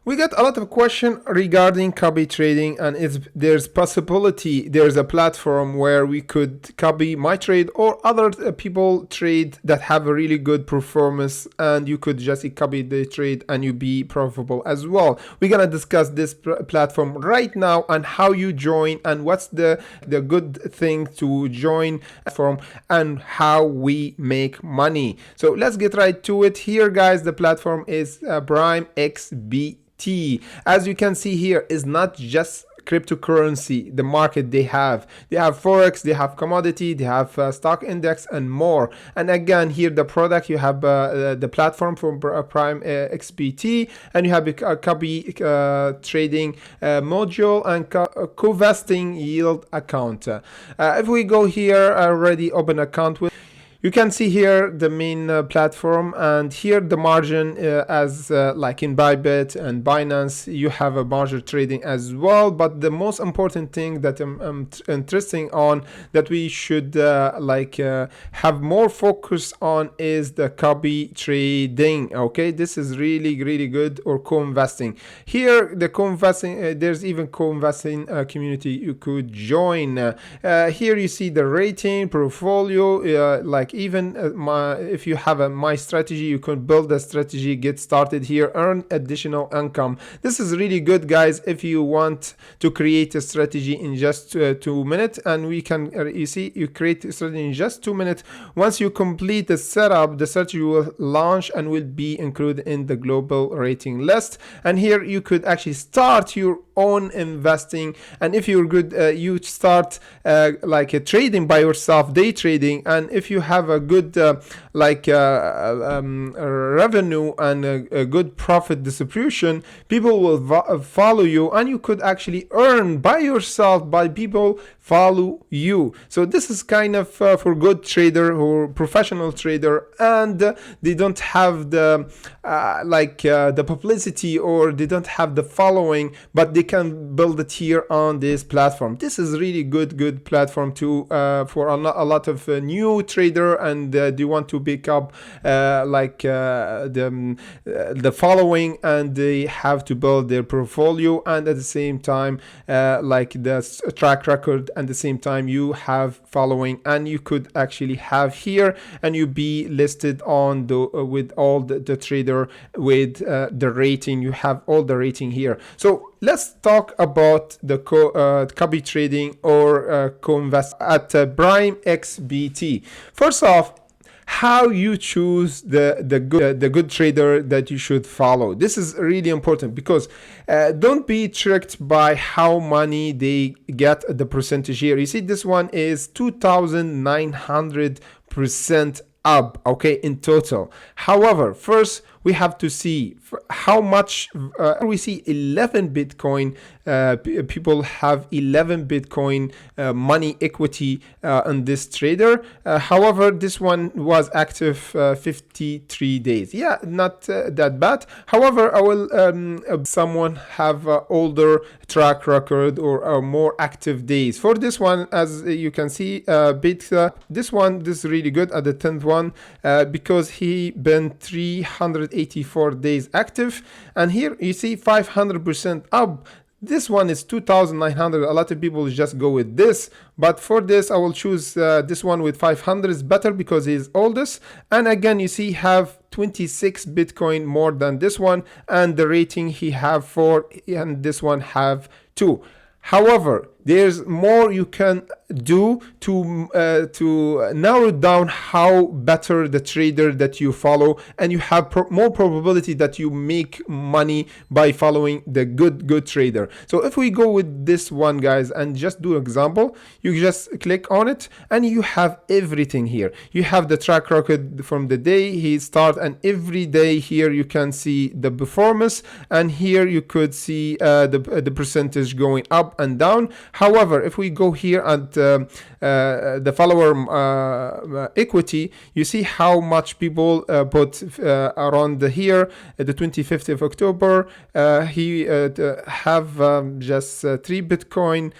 We get a lot of question regarding copy trading, and there's possibility there's a platform where we could copy my trade or other people trade that have a really good performance, and you could just copy the trade and you be profitable as well. We're gonna discuss this platform right now and how you join and what's the good thing to join from and how we make money. So let's get right to it. Here guys, the platform is PrimeXBT. As you can see here, is not just cryptocurrency, the market they have forex, they have commodity, they have stock index and more. And again, here the product, you have the platform from PrimeXBT, and you have a copy trading module and Covesting yield account. If we go here, I already open account with. You can see here the main platform, and here the margin as like in BYBIT and Binance, you have a margin trading as well. But the most important thing that I'm interested on that we should have more focus on is the copy trading. Okay, this is really good, or co-investing. Here the co-investing, there's even co-investing community you could join. Here you see the rating portfolio, even if you have a my strategy, you can build a strategy, get started here, earn additional income. This is really good guys if you want to create a strategy in just 2 minutes, and we can you see you create a strategy in just 2 minutes. Once you complete the setup, the strategy will launch and will be included in the global rating list. And here you could actually start your own investing, and if you're good, you start like a trading by yourself, day trading. And if you have a good revenue and a good profit distribution, people will follow you, and you could actually earn by yourself by people follow you. So this is kind of for good trader or professional trader, and they don't have the the publicity, or they don't have the following, but they can build it here on this platform. This is really good platform to for a lot of new trader, and they want to pick up the following, and they have to build their portfolio, and at the same time the track record, and the same time you have following, and you could actually have here, and you be listed on the with all the trader with the rating. You have all the rating here. So let's talk about the copy trading or co-invest at PrimeXBT. First off, how you choose the good trader that you should follow. This is really important, because don't be tricked by how money they get the percentage here. You see, this one is 2,900% up, okay, in total. However, first we have to see how much we see 11 Bitcoin. People have 11 Bitcoin money equity on this trader. However, this one was active 53 days. Yeah, not that bad. However, I will someone have older track record or more active days. For this one, as you can see, this is really good at the 10th one, because he been 384 days active, and here you see 500% up. This one is 2,900. A lot of people just go with this, but for this I will choose this one with 500. Is better because he's oldest, and again you see have 26 Bitcoin more than this one, and the rating he have 4, and this one have 2. However, there's more you can do to narrow down how better the trader that you follow, and you have more probability that you make money by following the good trader. So if we go with this one guys and just do example, you just click on it, and you have everything here. You have the track record from the day he start, and every day here you can see the performance, and here you could see the percentage going up and down. However, if we go here at the follower equity, you see how much people put around here at the 25th of October. He have just 3 Bitcoin.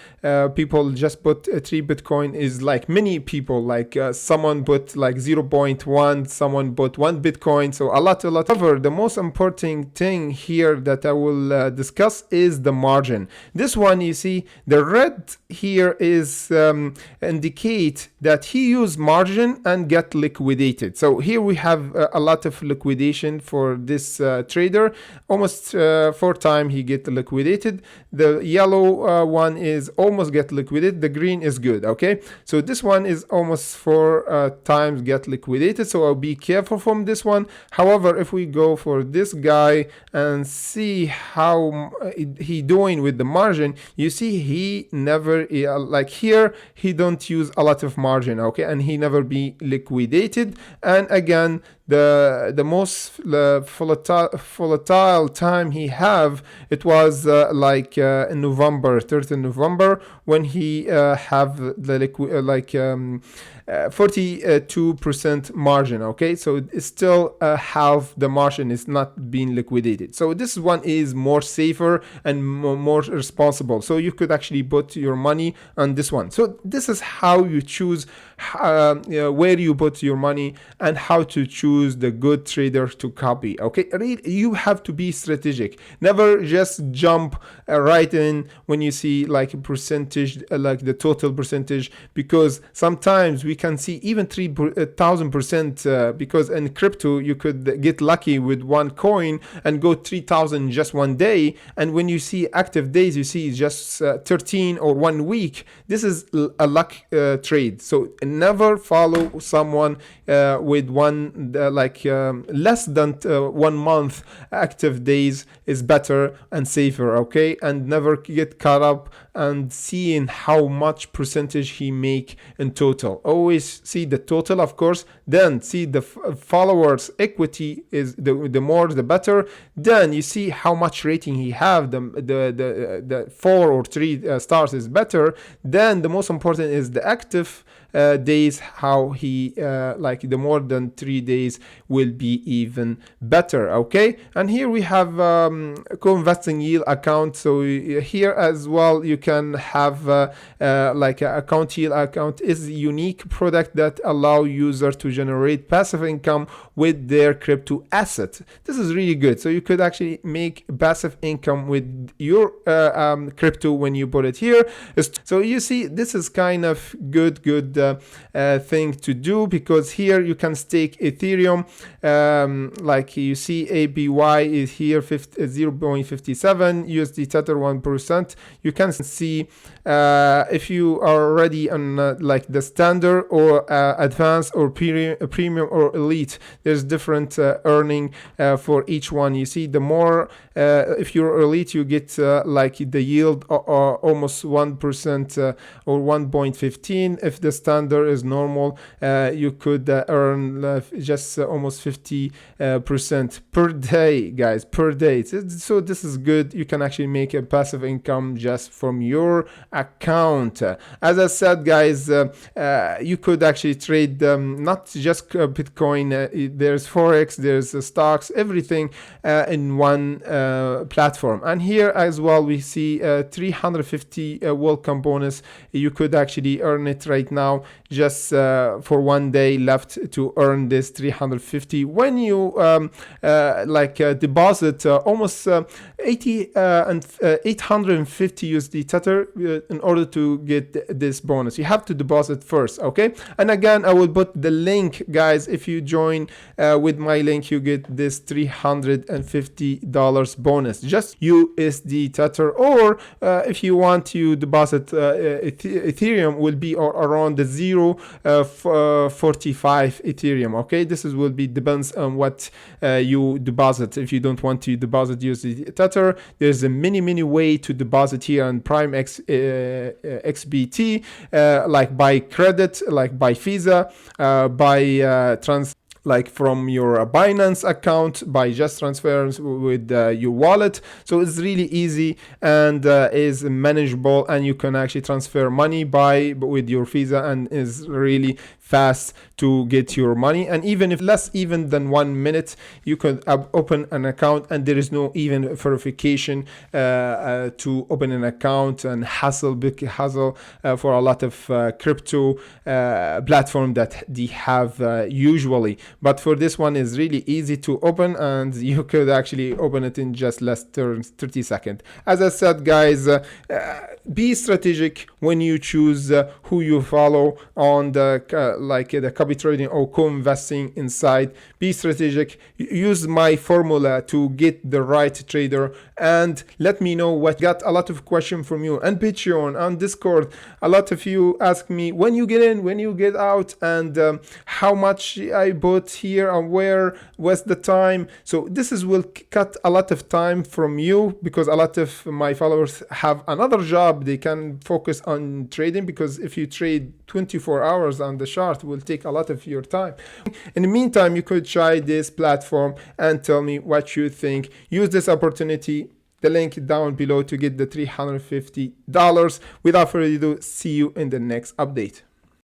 People just put 3 Bitcoin is like many people, like someone put like 0.1, someone put 1 Bitcoin, so a lot. However, the most important thing here that I will discuss is the margin. This one, you see, the red here is indicate that he used margin and get liquidated. So here we have a lot of liquidation for this trader. Almost 4 times he get liquidated. The yellow one is almost get liquidated. The green is good. Okay, so this one is almost 4 times get liquidated, so I'll be careful from this one. However, if we go for this guy and see how he doing with the margin, you see he never like here he don't use a lot of margin, okay, and he never be liquidated. And again, the most volatile time he have, it was like in November, 3rd November, when he have the 42% margin. Okay, so it's still half the margin is not being liquidated. So this one is more safer and more responsible, so you could actually put your money on this one. So this is how you choose where you put your money and how to choose the good trader to copy. Okay, you have to be strategic. Never just jump right in when you see like a percentage, like the total percentage, because sometimes we can see even 3,000%, because in crypto you could get lucky with one coin and go 3,000 just one day, and when you see active days, you see just 13 or 1 week. This is a luck trade. So never follow someone with one less than 1 month active days is better and safer. Okay, and never get caught up and seeing how much percentage he make in total. Always see the total, of course, then see the followers equity is the more the better. Then you see how much rating he have. The 4 or 3 stars is better. Then the most important is the active days, how he the more than 3 days will be even better. Okay, and here we have Covesting yield account. So here as well you can have account yield account is a unique product that allow user to generate passive income with their crypto asset. This is really good. So you could actually make passive income with your crypto when you put it here. So you see, this is kind of good thing to do, because here you can stake Ethereum. Like you see, ABY is here 0.57, USD Tether 1%. You can see if you are already on like the standard or advanced or premium or elite, there's different earning for each one. You see, the more if you're elite, you get like the yield almost 1% or 1.15. If the standard is normal, you could earn just almost 50% per day, guys, per day. So this is good. You can actually make a passive income just from your account. As I said, guys, you could actually trade not just Bitcoin. There's Forex, there's stocks, everything in one platform. And here as well, we see 350 welcome bonus. You could actually earn it right now, just for 1 day left to earn this 350 when you deposit almost 850 USD Tether in order to get this bonus. You have to deposit first. Okay, and again, I will put the link, guys. If you join with my link, you get this $350 bonus, just USD Tether. Or if you want to deposit Ethereum, will be around the 0.45 Ethereum. Okay, this will be depends on what you deposit. If you don't want to deposit USD Tether, there's a many way to deposit here on PrimeXBT, like by credit, like by Visa, by like from your Binance account by just transfers with your wallet. So it's really easy and is manageable, and you can actually transfer money with your Visa, and is really fast to get your money. And even if less even than 1 minute, you can open an account, and there is no even verification to open an account, and big hassle for a lot of crypto platform that they have usually. But for this one is really easy to open, and you could actually open it in just less than 30 seconds. As I said, guys, be strategic when you choose who you follow on the like the copy trading or co-investing inside. Be strategic. Use my formula to get the right trader, and let me know what. Got a lot of questions from you on Patreon, on Discord. A lot of you ask me when you get in, when you get out, and how much I bought here and where was the time. So this will cut a lot of time from you, because a lot of my followers have another job. They can focus on trading, because if you trade 24 hours on the chart, will take a lot of your time. In the meantime, you could try this platform and tell me what you think. Use this opportunity, the link down below, to get the $350. Without further ado, see you in the next update.